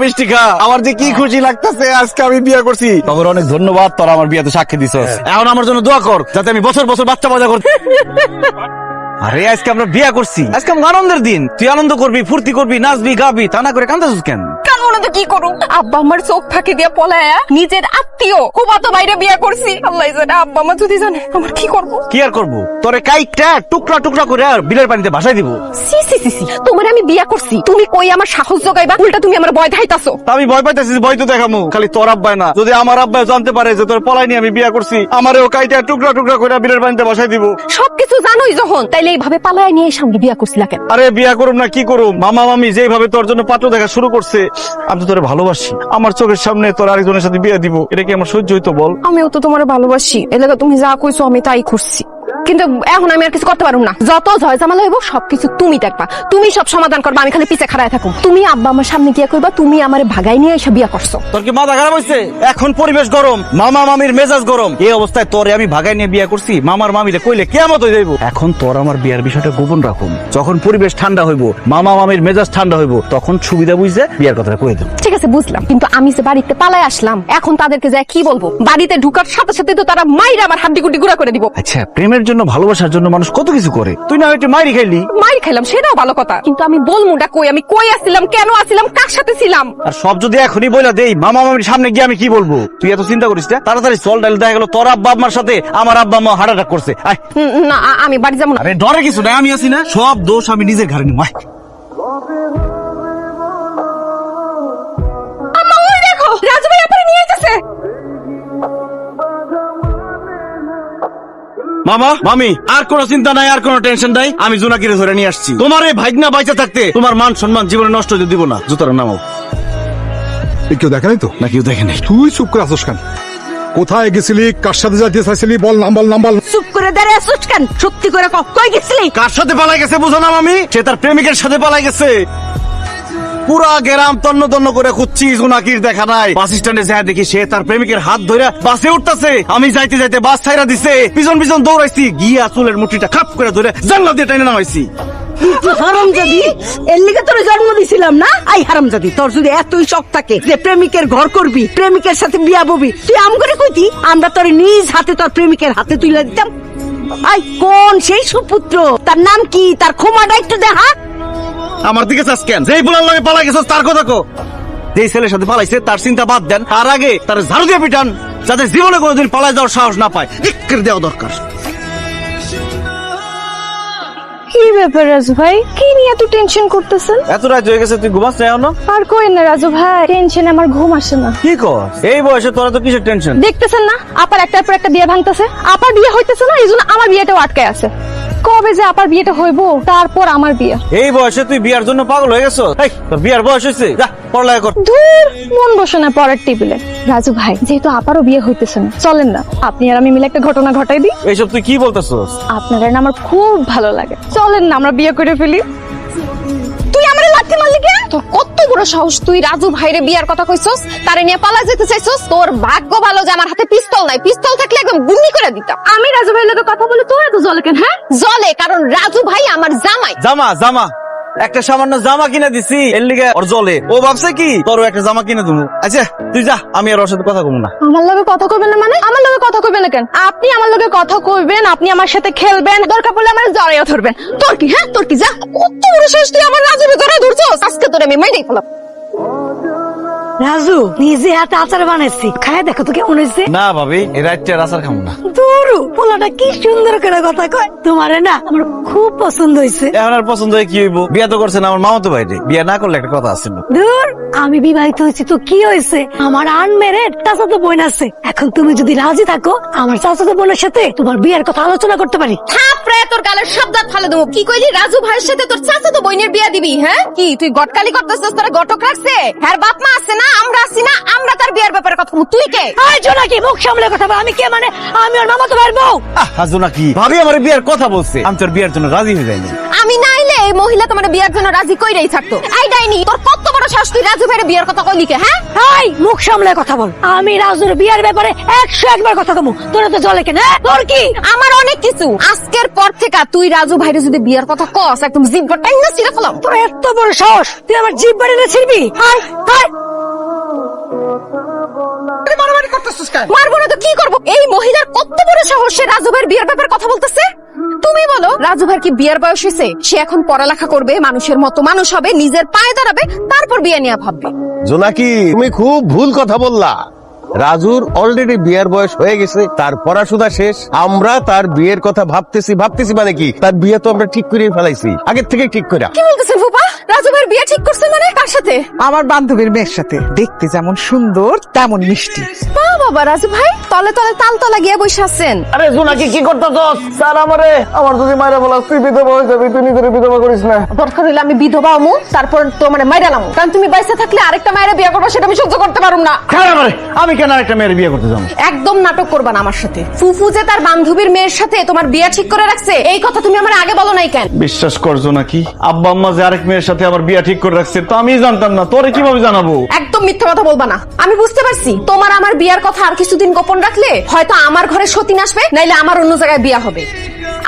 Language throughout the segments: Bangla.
মিষ্টি খা। আমার যে কি খুশি লাগতেছে আজকে আমি বিয়ে করছি। তখন অনেক ধন্যবাদ, তোরা আমার বিয়েতে সাক্ষী দিছস। এখন আমার জন্য দোয়া কর যাতে আমি বছর বছর বাচ্চা মজা করতে। আরে আজকে আমরা বিয়ে করছি, আজকে আমার আনন্দের দিন। তুই আনন্দ করবি, ফুর্তি করবি, নাচবি, গাবি, তা না করে কান্দাছিস কেন? তো কি করুম, আব্বা আমার চোখ ফাঁকি দিয়া পলায়া নিজের আত্মীয় খুবাতো বাইরে বিয়ে করছি। আল্লাহ জানে, আব্বা আমার যদি জানে আমার কি করবো। কি আর করবো, তোরে কাইটটা টুকরা টুকরা করে আর বিলের পানিতে ভাসাই দিব। সি সি সি সি, তোমার আমি বিয়ে করছি, তুমি কই আমার সাহস জোগাইবা, উল্টা তুমি আমার ভয় দেখাইতাছো। আমি ভয় পাইতেছি, ভয় তো দেখামু। খালি তোর আব্বাই না, যদি আমার আব্বাই জানতে পারে যে তোর পলাই নিয়ে আমি বিয়ে করছি, আমারও কাইটা টুকরা টুকরা করে বিলের পানিতে ভাসাই দিব। সবকিছু জানোই যখন, তাইলে এইভাবে পালায় নিয়ে সঙ্গে বিয়ে করছিলা কেন? আরে বিয়ে করুম না কি করুম, মামা মামি যেভাবে তোর জন্য পাত্র দেখা শুরু করছে, আমি তো তোরে ভালোবাসি। আমার চোখের সামনে তোর আরেকজনের সাথে বিয়ে দিব, এটা কি আমার সহ্য হইতো বল? আমিও তো তোমার ভালোবাসি, এলাকা তুমি যা কইছো আমি তাই করছি, কিন্তু এখন আমি আর কিছু করতে পারুম না। যত ঝয় ঝামেলা হইব সবকিছু তুমি দেখবা, তুমি সব সমাধান করবা, আমি খালি পিছে খাড়ায় থাকুম। তুমি আব্বা আমার সামনে গিয়া কইবা তুমি আমারে ভাগাই নিয়ে এসে বিয়া করছো। তোর কি মাথা খারাপ হইছে? এখন পরিবেশ গরম, মামা মামির মেজাজ গরম। এই অবস্থায় তোরে আমি ভাগাই নিয়ে বিয়ে করছি, মামার মামিরে কইলে কিয়ামত হয়ে যাইব। এখন তোর আমার বিয়ার বিষয়টা গোপন রাখুন। যখন পরিবেশ ঠান্ডা হইব, মামা মামির মেজাজ ঠান্ডা হইব, তখন সুবিধা বুঝে বিয়ার কথাটা কই দেব। ঠিক আছে বুঝলাম, কিন্তু আমি যে বাড়িতে পালায় আসলাম, এখন তাদেরকে যায় কি বলবো? বাড়িতে ঢুকার সাথে সাথে তো তারা মাইরা আমার হাড্ডি গুড্ডি গুড়া করে দিব। আচ্ছা, প্রেমের জন্য ভালোবাসার জন্য মানুষ কত কিছু করে, তুই না হয়তো মাইরি খাইলি। মাইর খাইলাম সেটাও ভালো কথা, কিন্তু আমি বলমুটা কই, আমি কই আসছিলাম, কেন আসছিলাম, কার সাথে ছিলাম? আর সব যদি এখনই বইলা দেই, মামা মামির সামনে গিয়ে আমি কি বলবো? তুই এত চিন্তা করিস না, তাড়াতাড়ি চল। ডাইল দেখা গেল তোর আব্বা আম্মার সাথে আমার আব্বা আম্মা হার্ট অ্যাটাক করছে। আয়। না আমি বাড়ি যাবো না। আরে ডরে কিছু না, আমি আছি না, সব দোষ আমি নিজের ঘাড়ে নিব। আম্মা ওই দেখো, রাজু ভাই আপনারে নিয়ে আইতাছে। মামা মামি, আর কোনো চিন্তা নাই, আর কোনো টেনশন নাই। আমি জোনাকিরে ধরে নিয়ে আসছি। তোমার এই ভাইগনা বাইচা থাকতে তোমার মান সম্মান জীবনে নষ্ট হতে দিব না। জুতার নামাও। কেউ দেখে নাই তো? না কেউ দেখে নাই। তুই চুপ করে আসোস কেন? কোথায় গেছিলি, কার সাথে যাইতে চাইছিলি? বল নাম, বল নাম, বল। চুপ করে দাঁড়িয়ে আসছিস কেন? সত্যি করে কই গেছিলি? কার সাথে পালাই গেছে বুঝো না মামি? সে তার প্রেমিকের সাথে পালাই গেছে। পুরা গ্রাম তন্ন তন্ন করে খুঁজছি, জোনাকির দেখা নাই। বাস স্ট্যান্ডে যায় দেখি সে তার প্রেমিকের হাত ধরে বাসে উঠতেছে। আমি যাইতে যাইতে বাস ছাইরা দিছে, পিছন পিছন দৌড়াইছি, গিয়া চুলের মুঠিটা খাপ করে ধরে জানলা দিয়ে টেনে নামাইছি। হারামজাদি, এর লিগে তোর জন্ম দিছিলাম না? আই হারামজাদি, তোর যদি এতই শখ থাকে যে প্রেমিকের ঘর করবি, প্রেমিকের সাথে বিয়া ববি, তুই আম করে কইতি আমরা তোর নিজ হাতে তোর প্রেমিকের হাতে তুলে দিতাম। আই কোন সেই সুপুত্র, তার নাম কি, তার ক্ষমাটা একটু দেখা। আমার দিকে চাস কেন? যেই বুলার লগে পালাই গেছিস তার কথা কো। যেই ছেলের সাথে পালাইছে তার চিন্তা বাদ দেন, তার আগে তার ঝাড়ু দিয়ে পিটান, যাতে জীবনে কোনোদিন পালাই যাওয়ার সাহস না পায়। ধিক্কার দেওয়া দরকার। কি ব্যাপার রাজু ভাই, কি নিয়ে এত টেনশন করতেছেন? এত রাত হয়ে গেছে, তুই ঘুমাস না এখনো? আর কই না রাজু ভাই, টেনশনে আমার ঘুম আসে না। কি কর? এই বয়সে তোরা তো কিসের টেনশন? দেখতেছেন না আপার একটার পর একটা বিয়ে ভাঙতেছে, আপার বিয়ে হইতেছে না, এইজন্য আমার বিয়েটাও আটকে আছে। কবে যে আপার বিয়েটা হইব, তারপর আমার বিয়ে। এই বয়সে তুই বিয়ার জন্য পাগল হয়ে গেছো? এই তোর বিয়ার বয়স হয়েছে, যা পড়ালেখা কর। দূর, মন বসে না পরের টেবিলে। রাজু ভাই, যেহেতু আপারও বিয়ে হইতেছে না, চলেন না আপনি আর আমি মিলে একটা ঘটনা ঘটাই দিই। এইসব তুই কি বলতেছস? আপনারা না আমার খুব ভালো লাগে, চলেন না আমরা বিয়ে করে ফেলি। তুই আমারে লাথি মারলি কেন? তোর কত বড় সাহস, তুই রাজু ভাইরে বিয়ার কথা কইছস, তারে নিয়ে পালা যেতে চাইছস? তোর ভাগ্য ভালো যে আমার হাতে পিস্তল নাই, পিস্তল থাকলে একদম গুন্নি করে দিতাম। আমি রাজু ভাইয়ের লগে কথা বলি, তোর এত জ্বলে কেন? হ্যাঁ জ্বলে, কারণ রাজু ভাই আমার জামাই। জামা জামা একটা সামান্য জামা কিনে দিছি, এর লিগে ওর জ্বলে। ও ভাবছে কি তোরও একটা জামা কিনে দেবো। আচ্ছা তুই যা, আমি আর ওর সাথে কথা কমু না। আমার লগে কথা কইবেন না মানে? আমার লগে কথা কইবেন না কেন? আপনি আমার লগে কথা কইবেন, আপনি আমার সাথে খেলবেন, দরকার পড়লে আমার জড়াইয়া ধরবেন। তোর কি? হ্যাঁ তোর কি? যা, কত বড় সাহস তুই আমার রাজুকে জড়ায় ধরছস? আজকে তোরে আমি মাইরেই ফেলাম। রাজু, নিজে হাতে আচার বানাইছি, খায় দেখো তো কেমন হয়েছে। না ভাবি, এই রাতটা আচার খাবো না। দূরু, পোলাটা কি সুন্দর করে কথা কয়। তোমারে না আমার খুব পছন্দ হয়েছে। এখন আর পছন্দ হয় কি হইব? বিয়া তো করছে না আমার মামাতো ভাইরে, বিয়া না করলে একটা কথা আছে না। দূর, আমি বিবাহিত হয়েছি তো কি হয়েছে? আমার আনমেরিড চাচাতো বোন আছে। এখন তুমি যদি রাজি থাকো, আমার চাচাতো বোনের সাথে তোমার বিয়ের কথা আলোচনা করতে পারি। থাপড়ে তোর গালের সব দাঁত ফালে দেবো। কি কইলি? রাজু ভাইয়ের সাথে তোর চাচাতো বোনের বিয়া দিবি? হ্যাঁ কি তুই গটকালি করতেছিস? তোরা গটক রাখছে? হ্যাঁ বাপ মা আছে না, আমরা আছি না, আমরা তার বিয়ার ব্যাপারে কথা বলবো। তুই কে? আয় জোনাকি, মুখ সামলে কথা বল। আমি কে মানে? আমি ওর মামাতো ভাইয়ের বউ। হাজু নাকি ভাবি আমার বিয়ার কথা বলছে, আমি তোর বিয়ার জন্য রাজি হয়ে যাইনি। আমি না আইলে এই মহিলা তোমার বিয়ার জন্য রাজি কইরাই থাকতো। এই ডাইনি, তোর কত বড় সাহস তুই রাজু ভাইয়ের বিয়ার কথা কইলি কে? হ্যাঁ এই মুখ সামলে কথা বল। আমি রাজুর বিয়ার ব্যাপারে 101 বার কথা কমু, তোর তো জলে কেন? তোর কি? আমার অনেক কিছু। আজকের পর থেকে তুই রাজু ভাইরে যদি বিয়ার কথা কস, একদম জিব্বা টাইনা ছিঁড়ে ফেলাম। তোর এত বড় সাহস, তুই আমার জিভ বাড়ি না ছিড়বি? আয় আয়। মারবো না তো কি করবো? এই মহিলার কত বড় সাহস, সে রাজু ভাইয়ের বিয়ের ব্যাপারে কথা বলতেছে। তুমি বলো, রাজু ভাইয়ের কি বিয়ের বয়স হয়েছে? সে এখন পড়ালেখা করবে, মানুষের মতো মানুষ হবে, নিজের পায়ে দাঁড়াবে, তারপর বিয়ে নিয়ে ভাববে। জোনাকি, তুমি খুব ভুল কথা বললা। রাজুর অলরেডি বিয়ের বয়স হয়ে গেছে, তার পড়াশোনা শেষ। আমরা তার বিয়ের কথা ভাবতেছি মানে কি, তার বিয়ে তো আমরা ঠিক করে ফেলাইছি, আগের থেকে ঠিক করে। কি বলতেছেন ফুপা? রাজু ভাইয়ের বিয়ে ঠিক করছে মানে? কার সাথে? আমার বান্ধবীর মেয়ের সাথে। দেখতে যেমন সুন্দর তেমন মিষ্টি। বাবা, রাজু ভাই তলে তলে তালতলা গিয়ে বসে আছেন। আরে জোনাকি কি করতেছস? স্যার আমার যদি মাইরা বলাস তুই বিধবা হয়ে যাবি, তুই নিজের বিধবা করিস না। দরকার হইলে আমি বিধবা হমু, তারপর তো মানে মাইরালাম। কারণ তুমি বাইসা থাকলে আরেকটা মায়ের বিয়ে করবো, সেটা আমি সহ্য করতে পারুম না। আমি কেন আরেকটা মেয়ের বিয়ে করতে যাবো? একদম নাটক করবা না আমার সাথে। ফুফু যে তার বান্ধবীর মেয়ের সাথে তোমার বিয়ে ঠিক করে রাখছে, এই কথা তুমি আমার আগে বলো নাই কেন? বিশ্বাস করছো নাকি? আব্বা আম্মা যে আরেক মেয়ের সাথে আমার বিয়ে ঠিক করে রাখছে তো আমি জানতাম না, তোরে কিভাবে জানাবো? একদম মিথ্যা কথা বলবা না। আমি বুঝতে পারছি তোমার আমার বিয়ার কথা আর কিছুদিন গোপন রাখলে হয়তো আমার ঘরে সতীন আসবে, নাইলে আমার অন্য জায়গায় বিয়া হবে।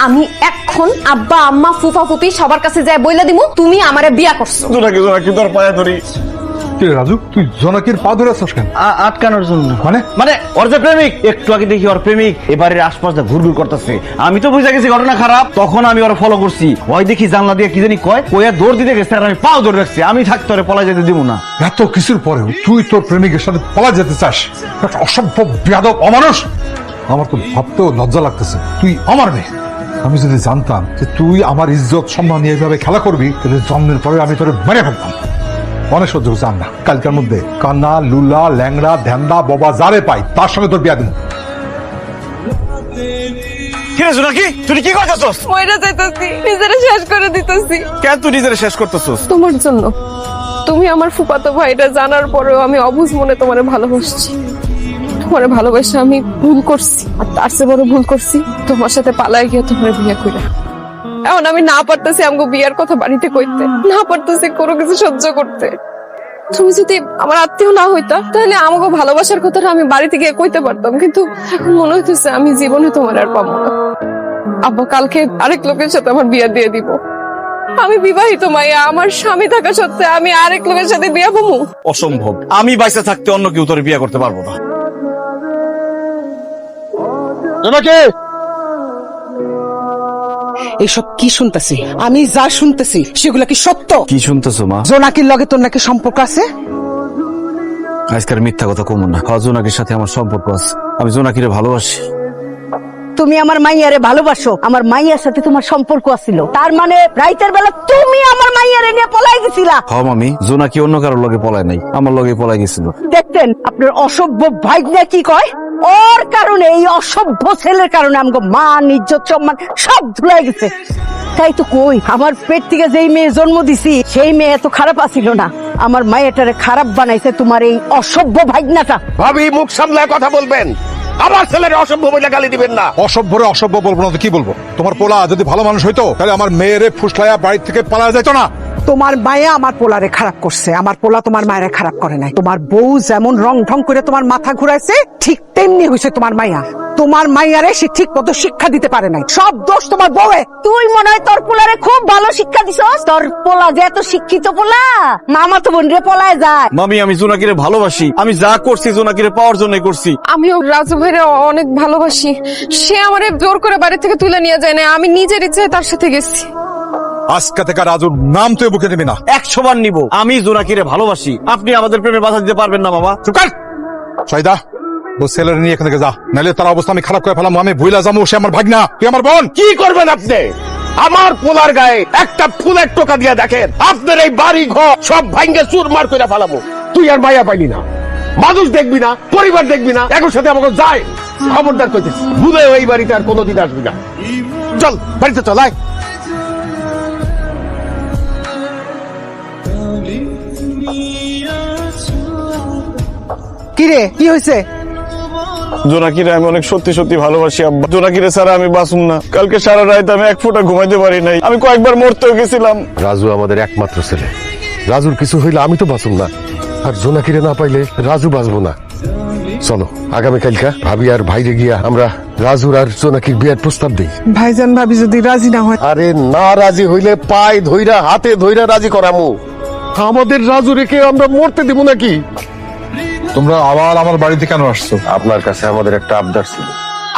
আমি এখন আব্বা আম্মা ফুফা ফুপি সবার কাছে যায় বইলা দিমু তুমি আমারে বিয়া করছো। জোনাকি তোর পায়ে ধরি। কি রে রাজু, তুই জোনাকির পা ধরে আছিস কেন? আটকানোর জন্য। মানে ওর যে প্রেমিক, একটু আগে দেখি ওর প্রেমিক এবারের আশপাশ ঘুরঘুর করতেছে। আমি তো বুঝে গেছি ঘটনা খারাপ, তখন আমি ওরা ফলো করছি। ওই দেখি জানলা দিয়ে কি জানি কয়, কইয়া দৌড় দিতে গেছে আর আমি পাও ধরে রাখছি। আমি থাকতে ওরে পলা যেতে দিব না। এত কিছুর পরেও তুই তোর প্রেমিকের সাথে পালা যেতে চাস? একটা অসভ্য বেয়াদব অমানুষ। আমার তো ভাবতেও লজ্জা লাগতেছে, তুই আমার মেয়ে। আমি যদি জানতাম যে তুই আমার ইজ্জত সম্মান নিয়ে এইভাবে খেলা করবি, তাহলে জন্মের পরে আমি তোরে মেরে ফেলতাম। অনেক সহ্য করছে না। কালকার মধ্যে কান্না, লুলা, ল্যাংড়া, ধ্যান্দা, বাবা যারে পাই তার সঙ্গে তোর বিয়া দিব। কি রে জোনাকি, তুই কি করতেছস? মইরা যাইতাছি, নিজেরে শেষ করে দিতেছি। কেন তুই নিজের শেষ করতেছস? তোমার জন্য। তুমি আমার ফুফাতো ভাইটা জানার পরেও আমি অবুঝ মনে তোমারে ভালোবাসছি। তোমারে ভালোবাসা আমি ভুল করছি, আর তার চেয়ে বড় ভুল করছি তোমার সাথে পালায় গিয়ে তোমার বিয়ে কইরা। এখন আমি না পারতেছি আমগো বিয়ার কথা বাড়িতে কইতে, না পারতেছি কোনো কিছু সহ্য করতে। তুমি যদি আমার আত্মীয় না হইতা তাহলে আমাকে ভালোবাসার কথাটা আমি বাড়িতে গিয়ে কইতে পারতাম, কিন্তু এখন মনে হইতেছে আমি জীবনে তোমার আর পাবো না। আব্বা কালকে আরেক লোকের সাথে আমার বিয়ে দিয়ে দিব। আমি বিবাহিত মাইয়া, আমার স্বামী থাকা সত্ত্বে আমি আরেক লোকের সাথে বিয়ে বমু? অসম্ভব। আমি বাইসা থাকতে অন্য কেউ তোর বিয়ে করতে পারবো না। জোনাকি, এইসব কি শুনতেছি? আমি যা শুনতেছি সেগুলো কি সত্য? কি শুনতেছো মা? জোনাকির লগে তোর নাকি সম্পর্ক আছে? আজকের মিথ্যা কথা কমন না। জোনাকির সাথে আমার সম্পর্ক আছে, আমি জোনাকিরে ভালোবাসি। তুমি আমার মাইয়ারে ভালোবাসো, আমার মাইয়ার সাথে তোমার সম্পর্ক আছিল, তার মানে রাইতের বেলা তুমি আমার মাইয়ারে নিয়ে পলাই গেছিলা? হ্যাঁ মামি, জোনাকি অন্য কারোর লগে পলায় নাই, আমার লগে পলাই গেছিল। দেখতেন আপনার অসভ্য ভাইগনা কি কয়? ওর কারণে, এই অসভ্য ছেলের কারণে আমগো মান ইজ্জত সম্মান সব ধুলাই গেছে। তাই তো কই, আমার পেট থেকে যেই মেয়ে জন্ম দিছি সেই মেয়ে এত খারাপ আছিল না, আমার মায়েরটারে খারাপ বানাইছে তোমার এই অসভ্য ভাইগনাটা। ভাবি মুখ সামলায় কথা বলবেন, আমার ছেলের অসভ্য বলে গালি দিবেন না। অসভ্যরে অসভ্য বলবো না তো কি বলবো? তোমার পোলা যদি ভালো মানুষ হইতো তাহলে আমার মেয়েরে ফুসলাইয়া বাড়ি থেকে পালা যেত না। তোমার মায়া আমার পোলারে খারাপ করছে, আমার পোলা তোমার মায়ের খারাপ করে নাই। তোমার বউ যেমন রং ঢং করে তোমার মাথা ঘুরাইছে, ঠিক তেমনি হয়েছে তোমার মাইয়া। তোমার মাইয়ারে সে ঠিক মতো শিক্ষা দিতে পারে নাই, সব দোষ তোমার বউয়ে। তুই মনে হয় তোর পোলারে খুব ভালো শিক্ষা দিছস। তোর পোলা যে এত শিক্ষিত পোলা, মামা তো বোন রে পলায় যায়। মামি, আমি জোনাকিরে ভালোবাসি, আমি যা করছি জোনাকিরে পাওয়ার জন্য করছি। আমিও রাজু ভাইরে অনেক ভালোবাসি। সে আমারে জোর করে বাড়ি থেকে তুলে নিয়ে যায় না, আমি নিজের ইচ্ছায় তার সাথে গেছি। আজকে থেকে রাজুর নাম তুই বুকে নিবি না। 100 বার নিব। আমি জোনাকিরে ভালোবাসি, আপনি আমাদের প্রেমে বাধা দিতে পারবেন না বাবা। চুপ কর সাইদা, ও ছেলের নিয়ে এখান থেকে যা, নাহলে তার অবস্থা আমি খারাপ করে ফেলাম। আমি ভুইলা যাবো, সে আমার ভাগনা, তুই আমার বোন। কি করবেন আপনি? আমার পোলার গায়ে একটা ফুলের টোকা দিয়ে দেখেন, আপনার এই বাড়ি ঘর সব ভাঙ্গে চুরমার করে ফেলাবো। তুই আর মায়া পাইলি না, মানুষ দেখবি না, পরিবার দেখবি না, এখন সাথে আমাকে যায়। খবরদার করতেছি, ভুলে ওই বাড়িতে আর কোনোদিন আসবি না। চল বাড়িতে চল, আয়। কি রে, কি হয়েছে? জোনাকিরে আমি অনেক সত্যি সত্যি ভালোবাসি আব্বা। জোনাকিরে ছাড়া আমি বাঁচুম না। কালকে সারা রাত আমি এক ফোঁটা ঘুমাইতে পারি নাই। আমি কয়েকবার মরতেও গেছিলাম। রাজু আমাদের একমাত্র ছেলে, রাজুর কিছু হইলে আমি তো বাঁচুম না, আর জোনাকিরে না পাইলে রাজু বাঁচবো না। চলো আগামীকালকা ভাবি আর ভাইরে গিয়া আমরা রাজুর আর জোনাকির বিয়ের প্রস্তাব দিই। ভাইজান ভাবি যদি রাজি না হয়, আরে না রাজি হইলে পায়ে ধইরা হাতে ধইরা রাজি করামু। আমাদের রাজু রেখে আমরা মরতে দিব নাকি? তোমরা আবার আমার বাড়িতে কেন আসছো? আপনার কাছে আমাদের একটা আবদার ছিল।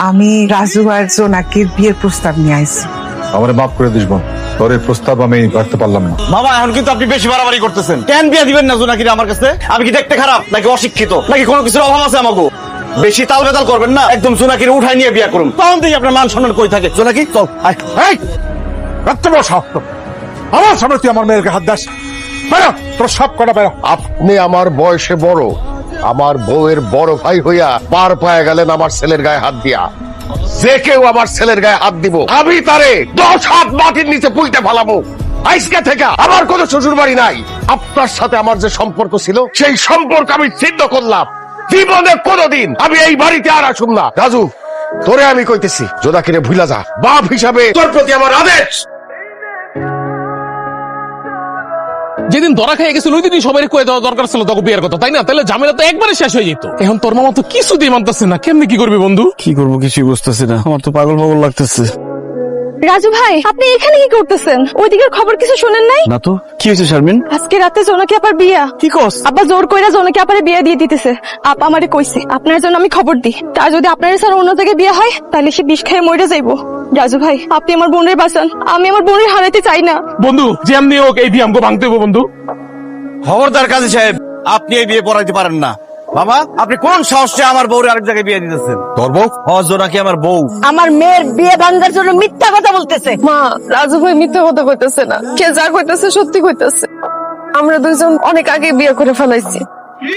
আমি রাজু আর জোনাকির বিয়ের প্রস্তাব নিয়ে আইছি। আমার মাফ করে দিস বোন, তোর এই প্রস্তাব আমি রাখতে পারলাম না। মামা এখন কিন্তু আপনি বেশি বাড়াবাড়ি করতেছেন। কেন বিয়ে দিবেন না জোনাকিরে আমার কাছে? আমি কি দেখতে খারাপ নাকি অশিক্ষিত নাকি কোনো কিছুর অভাব আছে আমাকে? বেশি তাল বেতাল করবেন না, একদম জোনাকিরে উঠাই নিয়ে বিয়ে করুন। তখন থেকে আপনার মান সম্মান কই থাকে? জোনাকি চল আয়। এই রাত্রে বড় সাহস তোর। আমার সামনে তুই আমার মেয়েকে হাত দাস, বেরো, তোর সব কটা বেরো। আপনি আমার বয়সে বড়, আমার বউয়ের বড় ভাই হইয়া পার পায়ে গেলেন আমার ছেলের গায়ে হাত দিয়া। যে কেউ আমার ছেলের গায়ে হাত দিব আমি তারে 10 হাত মাটির নিচে পুইতে ফেলাবো। আজকে থেকে আমার কোনো শ্বশুর বাড়ি নাই। আপনার সাথে আমার যে সম্পর্ক ছিল সেই সম্পর্ক আমি ছিন্ন করলাম। জীবনে কোনোদিন আমি এই বাড়িতে আর আসুম না। রাজু তোরে আমি কইতেছি, জোনাকিরে ভুলা যা। বাপ হিসাবে তোর প্রতি আমার আদেশ। যেদিন ধরা খেয়ে গেছিল ওই দিনই সবাই কয়ে দেওয়া দরকার ছিল তোকে বিয়ের কথা, তাই না? তাহলে ঝামেলা তো একবারে শেষ হয়ে যেত। এখন তোর মামা তো কিছুতেই মানতেছে না, কেমনি কি করবি বন্ধু? কি করবো কিছুই বুঝতেছি না, আমার তো পাগল পাগল লাগতেছে। রাজু ভাই, আপনি এখানে কি করতেছেন? ওইদিকের খবর কিছু শুনেন নাই? না তো, কি হয়েছে শারমিন? আজকে রাতে জোনাকি আপার বিয়া। কি কস? আব্বা জোর কইরা জোনাকি আপারে বিয়ে দিয়ে দিতেছে। আপা আমারে কইছে আপনার জন্য আমি খবর দিই। তার যদি আপনার ছাড়া অন্য জায়গায় বিয়ে হয় তাহলে সে বিষ খেয়ে মরে যাইবো। রাজু ভাই, আপনি আমার বোনের বাঁচান, আমি আমার বোনের হারাইতে চাই না। বন্ধু যেমনি হোক এই বিয়ে আমাকে ভাঙতে হবে বন্ধু। খবরদার কাজী সাহেব, আপনি এই বিয়ে পড়াইতে পারেন না। বাবা, আপনি কোন সাহসে আমার বউরে আরেক জায়গায় বিয়ে দিতেছেন? তোর বউ? জোনাকি আমার বউ। আমার মেয়ের বিয়ে ভাঙার জন্য মিথ্যা কথা বলতেছে। মা, রাজু ভাই মিথ্যা কথা কইতেছে না, কে যা কইতেছে সত্যি কইতেছে। আমরা দুইজন অনেক আগে বিয়ে করে ফেলাইছি।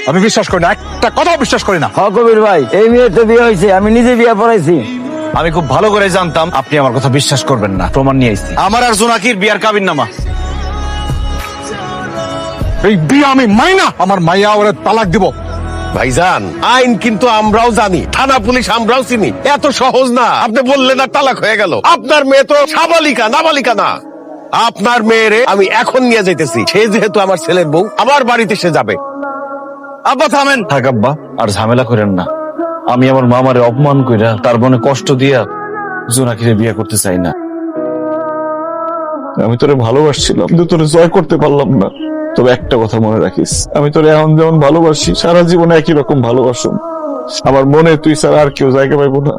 আমি বিশ্বাস করি না, একটা কথাও বিশ্বাস করি না। কবির ভাই, এই মেয়ের তো বিয়ে হয়েছে, আমি নিজে বিয়ে পড়াইছি। আমি খুব ভালো করে জানতাম আপনি আমার কথা বিশ্বাস করবেন না, প্রমাণ নিয়ে এসেছি। আমার আর জোনাকির বিয়ার কাবিননামা। এই বিয়ে আমি মাইনা, আমার মাইয়া ওরে তালাক দিব। ভাইজান, আইন কিন্তু আমরাও জানি, থানা পুলিশ আমরাও চিনি। এত সহজ না। আপনি বললেন আর তালাক হয়ে গেল। আপনার মেয়ে তো সাবালিকা, নাবালিকা না। আপনার মেয়েরে আমি এখন নিয়ে যাইতেছি। সে যেহেতু আমার ছেলের বউ, আমার বাড়িতে সে যাবে। আব্বা থামেন। থাক আব্বা, আর ঝামেলা করেন না। আমি আমার মামারে অপমান কইরা তার মনে কষ্ট দিয়া জোনাকিরে বিয়ে করতে চাই না। আমি তোরে ভালোবাসছিলাম কিন্তু তোরে জয় করতে পারলাম না। তবে একটা কথা মনে রাখিস, আমি তোরে এখন যেমন ভালোবাসি সারা জীবনে একই রকম ভালোবাসুম। আমার মনে তুই ছাড়া আর কেউ জায়গা পাইবো না।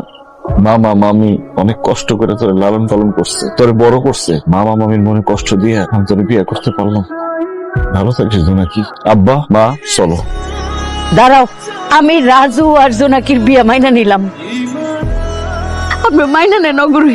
মামা মামি অনেক কষ্ট করে তোরে লালন পালন করছে, তোরে বড় করছে। মামা মামির মনে কষ্ট দিয়ে আমি তোরে বিয়ে করতে পারলাম। ভালো থাকিস জোনাকি। আব্বা মা চলো। দাঁড়াও, আমি রাজু আর জোনাকির বিয়ে মাইনা নিলাম। আপনি মাইনা নেন অগুরু।